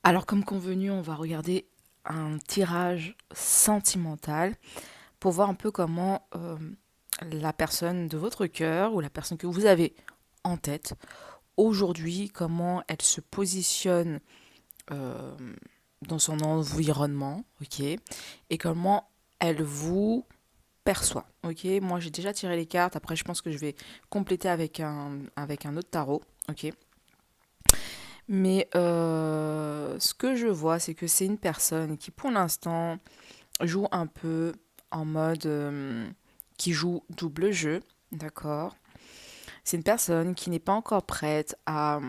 Alors, comme convenu, on va regarder un tirage sentimental pour voir un peu comment la personne de votre cœur ou la personne que vous avez en tête aujourd'hui, comment elle se positionne euh, dans son environnement, ok, et comment elle vous perçoit, ok. Moi, j'ai déjà tiré les cartes. Après, je pense que je vais compléter avec un autre tarot, ok. Mais ce que je vois, c'est que c'est une personne qui, pour l'instant, joue un peu en mode qui joue double jeu, d'accord? C'est une personne qui n'est pas encore prête à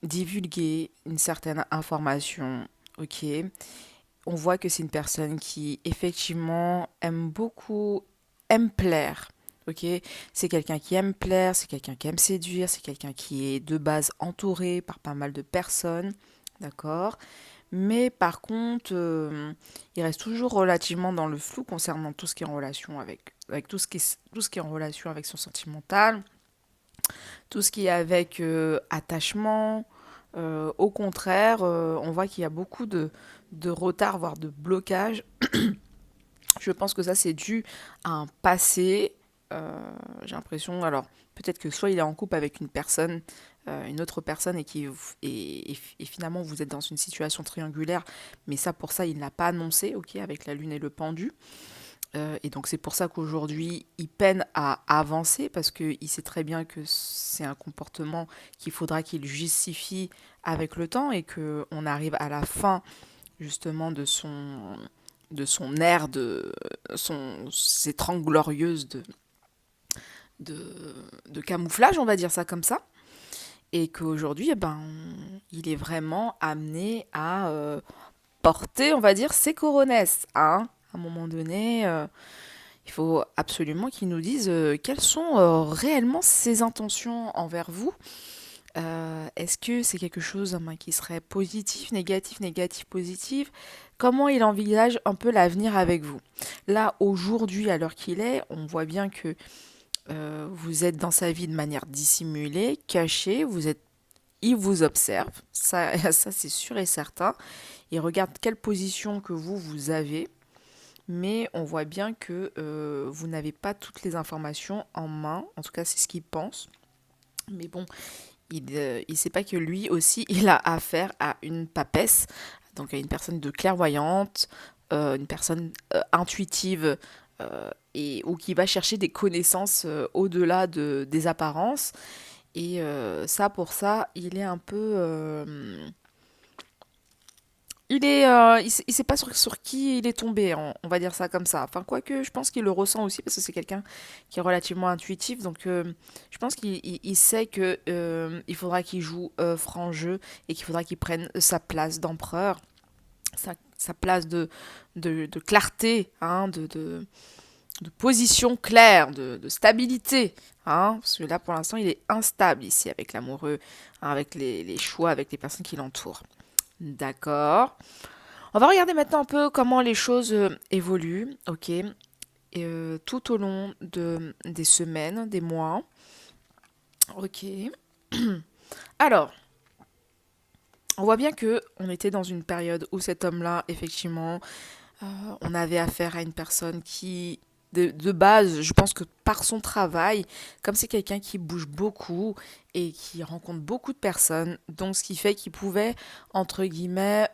divulguer une certaine information, ok? On voit que c'est une personne qui, effectivement, aime beaucoup, aime plaire. Ok, c'est quelqu'un qui aime plaire, c'est quelqu'un qui aime séduire, c'est quelqu'un qui est de base entouré par pas mal de personnes, d'accord? Mais par contre, il reste toujours relativement dans le flou concernant tout ce qui est en relation avec tout ce qui est en relation avec son sentimental, tout ce qui est avec attachement. Au contraire, on voit qu'il y a beaucoup de retard, voire de blocage. Je pense que ça, c'est dû à un passé. J'ai l'impression, alors peut-être que soit il est en couple avec une personne, une autre personne, et finalement vous êtes dans une situation triangulaire, mais ça, pour ça, il ne l'a pas annoncé, ok, avec la lune et le pendu. Et donc c'est pour ça qu'aujourd'hui, il peine à avancer parce qu'il sait très bien que c'est un comportement qu'il faudra qu'il justifie avec le temps et qu'on arrive à la fin justement de son ère, ses 30 glorieuses de camouflage, on va dire ça comme ça. Et qu'aujourd'hui, eh ben, il est vraiment amené à porter, on va dire, ses coronesses. Hein. À un moment donné, il faut absolument qu'il nous dise quelles sont réellement ses intentions envers vous. Est-ce que c'est quelque chose qui serait positif, négatif, négatif, positif? Comment il envisage un peu l'avenir avec vous? Là, aujourd'hui, à l'heure qu'il est, on voit bien que vous êtes dans sa vie de manière dissimulée, cachée, il vous observe, ça, ça c'est sûr et certain. Il regarde quelle position que vous avez, mais on voit bien que vous n'avez pas toutes les informations en main, en tout cas c'est ce qu'il pense. Mais bon, il sait pas que lui aussi, il a affaire à une papesse, donc à une personne de clairvoyante, une personne intuitive ou qui va chercher des connaissances au-delà des apparences. Et ça, pour ça, il est un peu... il sait pas sur qui il est tombé, on va dire ça comme ça. Enfin, quoique, je pense qu'il le ressent aussi parce que c'est quelqu'un qui est relativement intuitif. Donc, je pense qu'il sait que il faudra qu'il joue franc jeu et qu'il faudra qu'il prenne sa place d'empereur, sa place de clarté, hein, de position claire, de stabilité. Hein, parce que là, pour l'instant, il est instable ici avec l'amoureux, hein, avec les choix, avec les personnes qui l'entourent. D'accord. On va regarder maintenant un peu comment les choses évoluent, ok, et, tout au long des semaines, des mois, ok. Alors, on voit bien que on était dans une période où cet homme-là, effectivement, on avait affaire à une personne qui, de base, je pense que par son travail, comme c'est quelqu'un qui bouge beaucoup et qui rencontre beaucoup de personnes, donc ce qui fait qu'il pouvait, entre guillemets,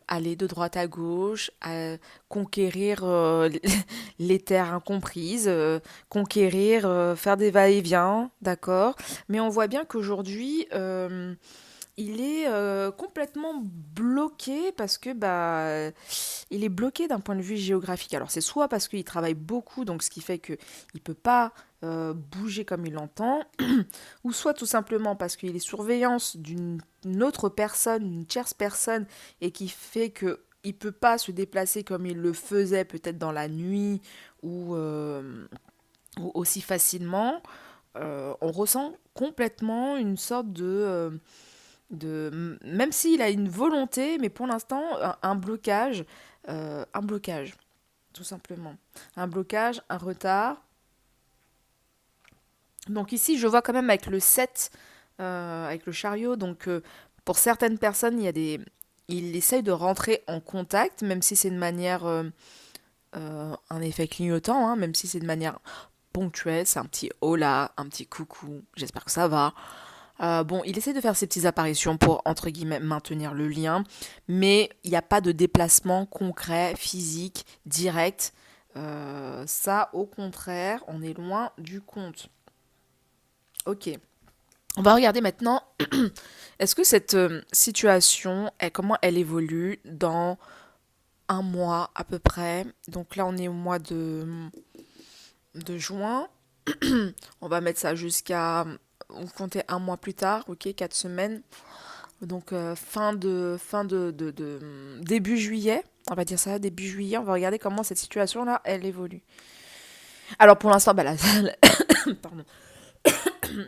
aller de droite à gauche, conquérir les terres incomprises, conquérir, faire des va-et-vient, d'accord. Mais on voit bien qu'aujourd'hui, il est complètement bloqué parce que bah il est bloqué d'un point de vue géographique. Alors c'est soit parce qu'il travaille beaucoup, donc ce qui fait que il peut pas bouger comme il l'entend, ou soit tout simplement parce qu'il est surveillance d'une autre personne, une tierce personne, et qui fait que il peut pas se déplacer comme il le faisait peut-être dans la nuit ou aussi facilement. On ressent complètement une sorte même s'il a une volonté, mais pour l'instant un blocage, tout simplement, un blocage, un retard. Donc ici, je vois quand même avec le 7, avec le chariot, donc Pour certaines personnes, il essaye de rentrer en contact, même si c'est de manière, un effet clignotant, hein, même si c'est de manière ponctuelle, c'est un petit hola, un petit coucou, j'espère que ça va. Bon, il essaie de faire ses petites apparitions pour, entre guillemets, maintenir le lien, mais il n'y a pas de déplacement concret, physique, direct. Ça, au contraire, on est loin du compte. Ok. On va regarder maintenant, est-ce que cette situation, comment elle évolue dans un mois à peu près. Donc là, on est au mois de juin. On va mettre ça jusqu'à, vous comptez un mois plus tard, ok, 4 semaines. Donc début juillet, on va dire ça, début juillet, on va regarder comment cette situation-là, elle évolue. Alors pour l'instant, bah, pardon,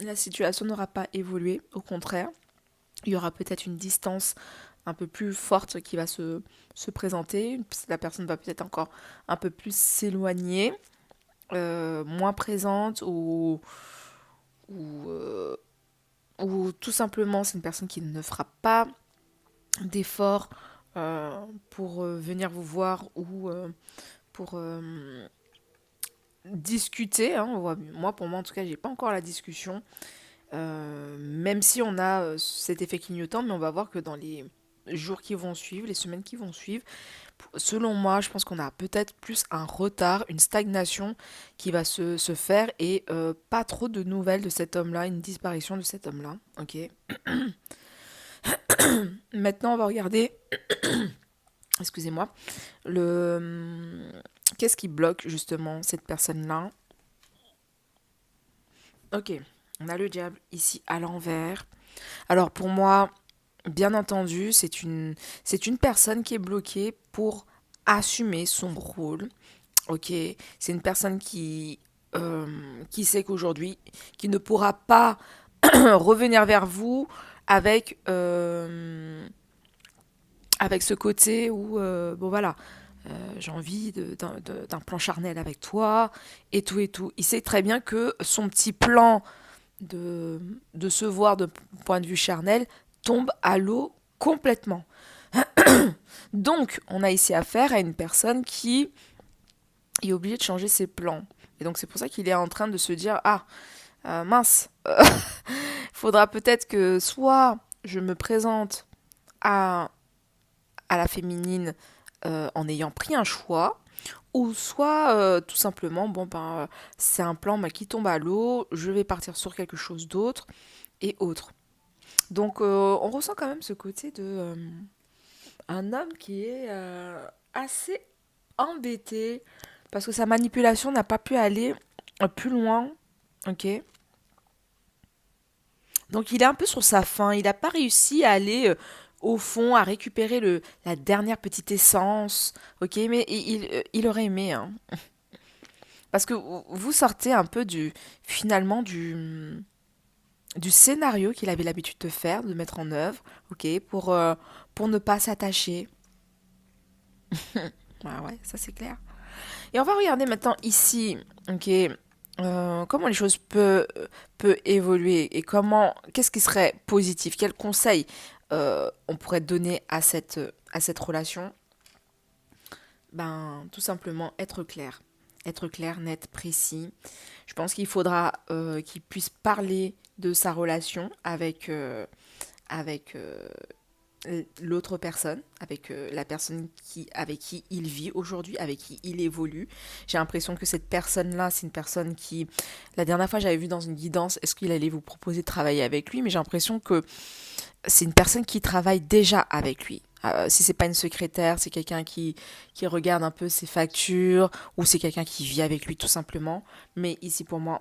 la situation n'aura pas évolué, au contraire. Il y aura peut-être une distance un peu plus forte qui va se présenter. La personne va peut-être encore un peu plus s'éloigner, moins présente ou, euh, ou tout simplement c'est une personne qui ne fera pas d'efforts pour venir vous voir ou pour discuter. Hein. Moi, pour moi, en tout cas, j'ai pas encore la discussion. Même si on a cet effet clignotant, mais on va voir que dans les jours qui vont suivre, les semaines qui vont suivre, selon moi, je pense qu'on a peut-être plus un retard, une stagnation qui va se faire et pas trop de nouvelles de cet homme-là, une disparition de cet homme-là. Ok. Maintenant, on va regarder, excusez-moi, qu'est-ce qui bloque justement cette personne-là. Ok, on a le diable ici à l'envers. Alors pour moi, bien entendu, c'est une personne qui est bloquée pour assumer son rôle. Ok, c'est une personne qui sait qu'aujourd'hui, qui ne pourra pas revenir vers vous avec, avec ce côté où, bon voilà, j'ai envie d'un plan charnel avec toi, et tout et tout. Il sait très bien que son petit plan de, de se voir de point de vue charnel tombe à l'eau complètement. Donc, on a ici affaire à une personne qui est obligée de changer ses plans. Et donc, c'est pour ça qu'il est en train de se dire, ah, mince, faudra peut-être que soit je me présente à, à la féminine en ayant pris un choix, ou soit tout simplement, bon ben, c'est un plan qui tombe à l'eau, je vais partir sur quelque chose d'autre et autre. Donc on ressent quand même ce côté de un homme qui est assez embêté parce que sa manipulation n'a pas pu aller plus loin, ok. Donc il est un peu sur sa faim, il n'a pas réussi à aller au fond, à récupérer la dernière petite essence, ok, mais il aurait aimé, hein. Parce que vous sortez un peu finalement du scénario qu'il avait l'habitude de faire, de mettre en œuvre, ok, pour ne pas s'attacher. Ah ouais, ça c'est clair. Et on va regarder maintenant ici, ok, comment les choses peut évoluer et qu'est-ce qui serait positif, quel conseil on pourrait donner à cette relation. Ben, tout simplement être clair. Être clair, net, précis. Je pense qu'il faudra qu'il puisse parler de sa relation avec l'autre personne, avec la personne avec qui il vit aujourd'hui, avec qui il évolue. J'ai l'impression que cette personne-là, c'est une personne qui... La dernière fois, j'avais vu dans une guidance, est-ce qu'il allait vous proposer de travailler avec lui, mais j'ai l'impression que c'est une personne qui travaille déjà avec lui. Si c'est pas une secrétaire, c'est quelqu'un qui regarde un peu ses factures ou c'est quelqu'un qui vit avec lui tout simplement. Mais ici pour moi,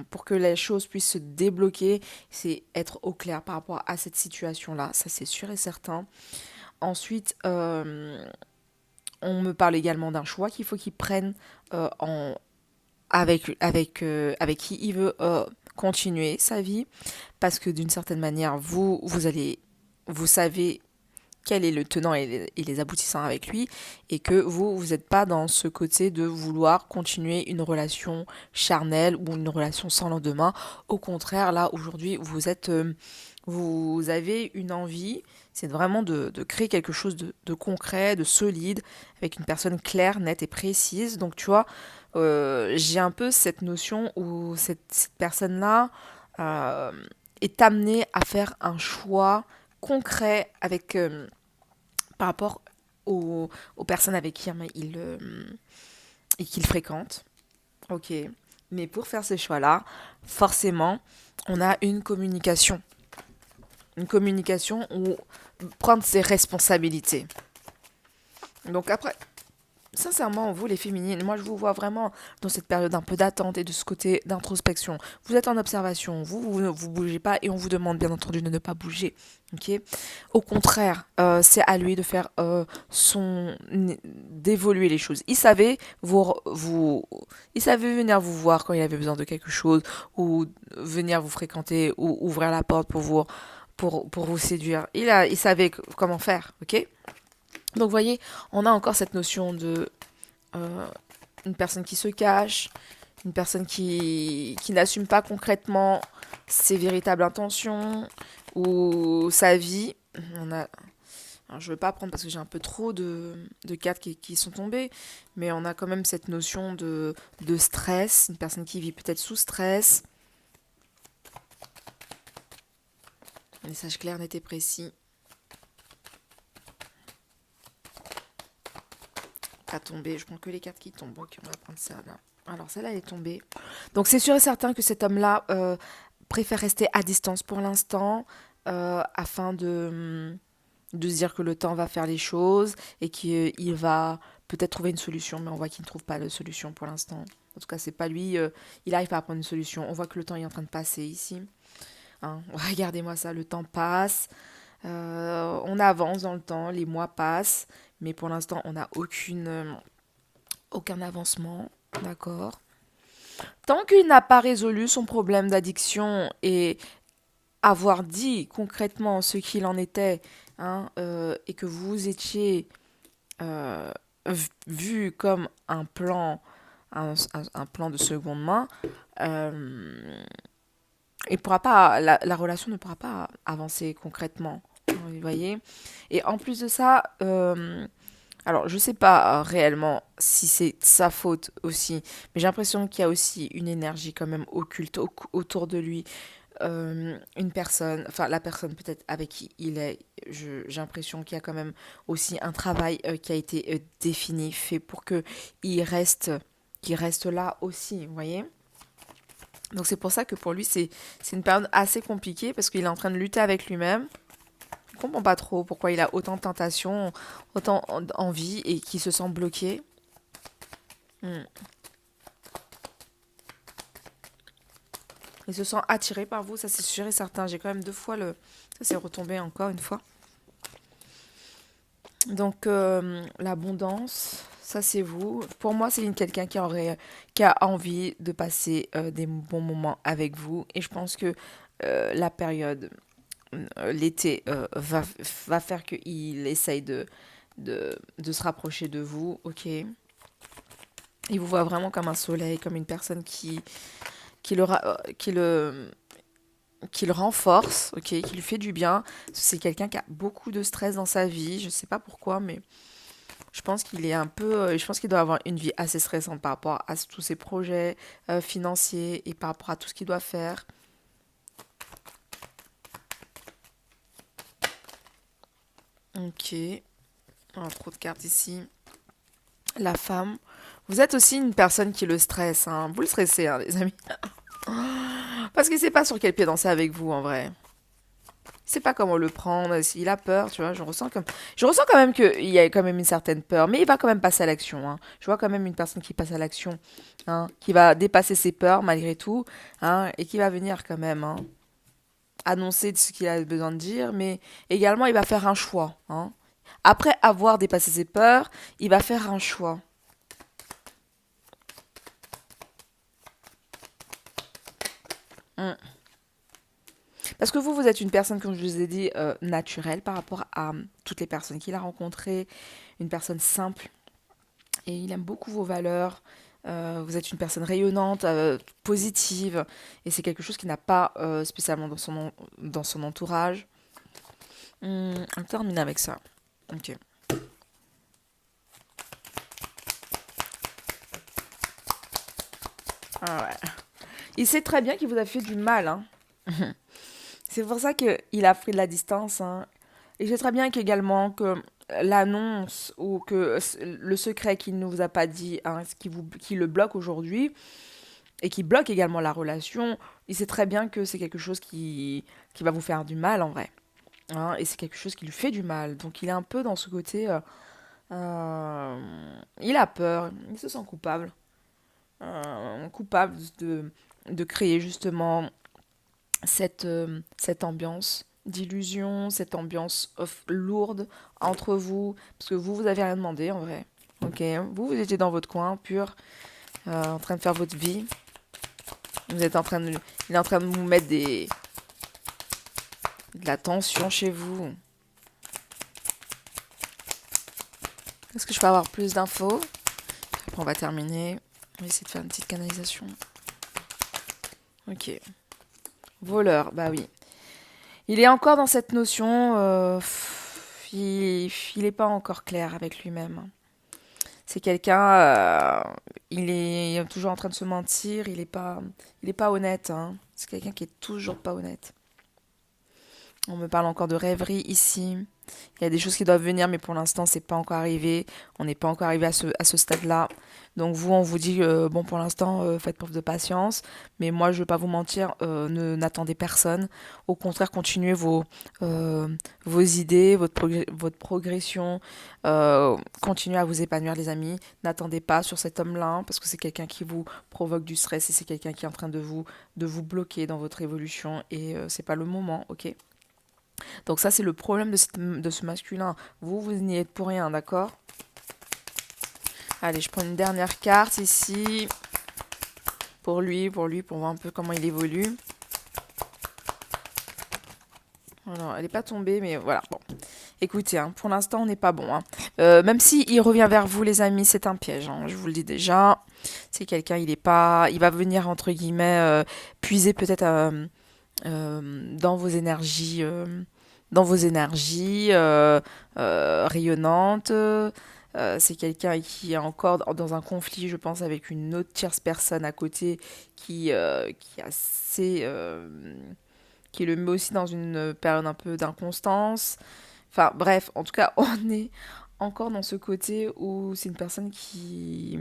pour que les choses puissent se débloquer, c'est être au clair par rapport à cette situation-là, ça c'est sûr et certain. Ensuite, on me parle également d'un choix qu'il faut qu'il prenne avec qui il veut continuer sa vie parce que d'une certaine manière, vous savez quel est le tenant et les aboutissants avec lui, et que vous n'êtes pas dans ce côté de vouloir continuer une relation charnelle ou une relation sans lendemain. Au contraire, là, aujourd'hui, Vous avez une envie, c'est vraiment de créer quelque chose de concret, de solide, avec une personne claire, nette et précise. Donc tu vois, j'ai un peu cette notion où cette personne-là euh, est amenée à faire un choix concret avec, par rapport aux personnes avec qui et qu'il fréquente. Ok. Mais pour faire ces choix-là, forcément, on a une communication. Une communication où prendre ses responsabilités. Donc après, sincèrement, vous les féminines, moi je vous vois vraiment dans cette période un peu d'attente et de ce côté d'introspection. Vous êtes en observation, vous bougez pas et on vous demande bien entendu de ne pas bouger. Ok. Au contraire, c'est à lui de faire d'évoluer les choses. Il savait venir vous voir quand il avait besoin de quelque chose ou venir vous fréquenter ou ouvrir la porte pour vous séduire. Il savait comment faire. Ok. Donc, vous voyez, on a encore cette notion de euh, une personne qui se cache, une personne qui n'assume pas concrètement ses véritables intentions ou sa vie. On a, alors je ne veux pas prendre parce que j'ai un peu trop de cartes qui sont tombées, mais on a quand même cette notion de stress, une personne qui vit peut-être sous stress. Message clair, net et précis. Pas tombé, je prends que les cartes qui tombent. Ok, on va prendre ça là. Alors celle-là elle est tombée. Donc c'est sûr et certain que cet homme-là préfère rester à distance pour l'instant afin de se dire que le temps va faire les choses et qu'il va peut-être trouver une solution, mais on voit qu'il ne trouve pas de solution pour l'instant. En tout cas, c'est pas lui, il n'arrive pas à prendre une solution. On voit que le temps est en train de passer ici. Hein. Regardez-moi ça, le temps passe. On avance dans le temps, les mois passent, mais pour l'instant, on n'a aucun avancement. D'accord. Tant qu'il n'a pas résolu son problème d'addiction et avoir dit concrètement ce qu'il en était, hein, et que vous étiez euh, vu comme un plan de seconde main, euh, la relation ne pourra pas avancer concrètement. Vous voyez. Et en plus de ça, alors je sais pas réellement si c'est sa faute aussi, mais j'ai l'impression qu'il y a aussi une énergie quand même occulte autour de lui. Une personne, enfin la personne peut-être avec qui il est, j'ai l'impression qu'il y a quand même aussi un travail qui a été défini, fait pour que il reste, qu'il reste là aussi, vous voyez. Donc c'est pour ça que pour lui c'est une période assez compliquée parce qu'il est en train de lutter avec lui-même. Je comprends pas trop pourquoi il a autant de tentations, autant envie et qu'il se sent bloqué. Hmm. Il se sent attiré par vous, ça c'est sûr et certain. J'ai quand même deux fois le... Ça c'est retombé encore une fois. Donc l'abondance, ça c'est vous. Pour moi, c'est quelqu'un qui a envie de passer des bons moments avec vous. Et je pense que la période, l'été, va faire qu'il essaye de se rapprocher de vous. Ok. Il vous voit vraiment comme un soleil, comme une personne qui le, qui le renforce, ok, qui lui fait du bien. C'est quelqu'un qui a beaucoup de stress dans sa vie. Je sais pas pourquoi, mais je pense qu'il est un peu, je pense qu'il doit avoir une vie assez stressante par rapport à tous ses projets financiers et par rapport à tout ce qu'il doit faire. Ok, alors, trop de cartes ici. La femme. Vous êtes aussi une personne qui le stresse, hein. Vous le stressez, hein, les amis. Parce qu'il ne sait pas sur quel pied danser avec vous, en vrai. Il sait pas comment le prendre, s'il a peur, tu vois, je ressens quand même qu'il y a quand même une certaine peur, mais il va quand même passer à l'action, hein. Je vois quand même une personne qui passe à l'action, hein, qui va dépasser ses peurs malgré tout, hein, et qui va venir quand même, hein, annoncer de ce qu'il a besoin de dire, mais également il va faire un choix, hein. Après avoir dépassé ses peurs, il va faire un choix. Mm. Parce que vous êtes une personne, comme je vous ai dit, naturelle par rapport à toutes les personnes qu'il a rencontrées, une personne simple, et il aime beaucoup vos valeurs. Vous êtes une personne rayonnante, positive, et c'est quelque chose qui n'a pas spécialement dans son entourage. On termine avec ça. Ok. Ah ouais. Il sait très bien qu'il vous a fait du mal, hein. C'est pour ça qu'il a pris de la distance, hein. Il sait très bien qu'également que l'annonce ou que le secret qu'il ne vous a pas dit, hein, qui le bloque aujourd'hui, et qui bloque également la relation, il sait très bien que c'est quelque chose qui va vous faire du mal en vrai, hein, et c'est quelque chose qui lui fait du mal. Donc il est un peu dans ce côté, il a peur, il se sent coupable, coupable de créer justement cette ambiance d'illusion, cette ambiance lourde entre vous, parce que vous avez rien demandé en vrai. Ok, vous étiez dans votre coin, pur, en train de faire votre vie. Vous êtes en train de, il est en train de vous mettre de la tension chez vous. Est-ce que je peux avoir plus d'infos? Après, on va terminer. On va essayer de faire une petite canalisation. Ok. Voleur, bah oui. Il est encore dans cette notion. Il n'est pas encore clair avec lui-même. C'est quelqu'un. Il est toujours en train de se mentir. Il est pas honnête, hein. C'est quelqu'un qui est toujours pas honnête. On me parle encore de rêverie ici. Il y a des choses qui doivent venir, mais pour l'instant, c'est pas encore arrivé. On n'est pas encore arrivé à ce stade-là. Donc vous, on vous dit, bon, pour l'instant, faites preuve de patience. Mais moi, je ne vais pas vous mentir, n'attendez personne. Au contraire, continuez vos idées, votre progression. Continuez à vous épanouir, les amis. N'attendez pas sur cet homme-là, parce que c'est quelqu'un qui vous provoque du stress et c'est quelqu'un qui est en train de vous bloquer dans votre évolution. Et c'est pas le moment, ok? Donc ça, c'est le problème de ce masculin. Vous n'y êtes pour rien, d'accord? Allez, je prends une dernière carte ici. Pour lui, pour voir un peu comment il évolue. Voilà, elle n'est pas tombée, mais voilà. Bon, écoutez, hein, pour l'instant, on n'est pas bon, hein. Même si il revient vers vous, les amis, c'est un piège, hein, je vous le dis déjà. C'est quelqu'un, il va venir, entre guillemets, puiser peut-être dans vos énergies. Dans vos énergies rayonnantes. C'est quelqu'un qui est encore dans un conflit, je pense, avec une autre tierce personne à côté qui est assez, qui le met aussi dans une période un peu d'inconstance. Enfin bref, en tout cas, on est encore dans ce côté où c'est une personne qui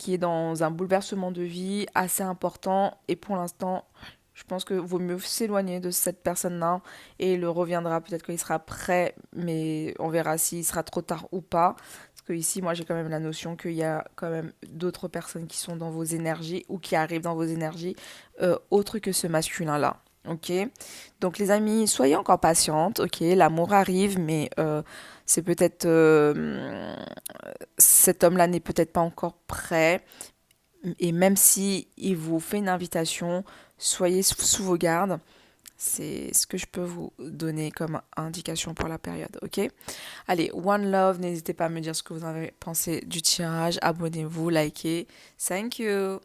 est dans un bouleversement de vie assez important et pour l'instant, je pense que vaut mieux s'éloigner de cette personne-là et il reviendra peut-être qu'il sera prêt, mais on verra s'il sera trop tard ou pas. Parce que ici, moi, j'ai quand même la notion qu'il y a quand même d'autres personnes qui sont dans vos énergies ou qui arrivent dans vos énergies autres que ce masculin-là. Ok, donc les amis, soyez encore patientes. Ok, l'amour arrive, mais c'est peut-être cet homme-là n'est peut-être pas encore prêt. Et même si il vous fait une invitation, soyez sous vos gardes. C'est ce que je peux vous donner comme indication pour la période, ok? Allez, one love, n'hésitez pas à me dire ce que vous avez pensé du tirage. Abonnez-vous, likez. Thank you.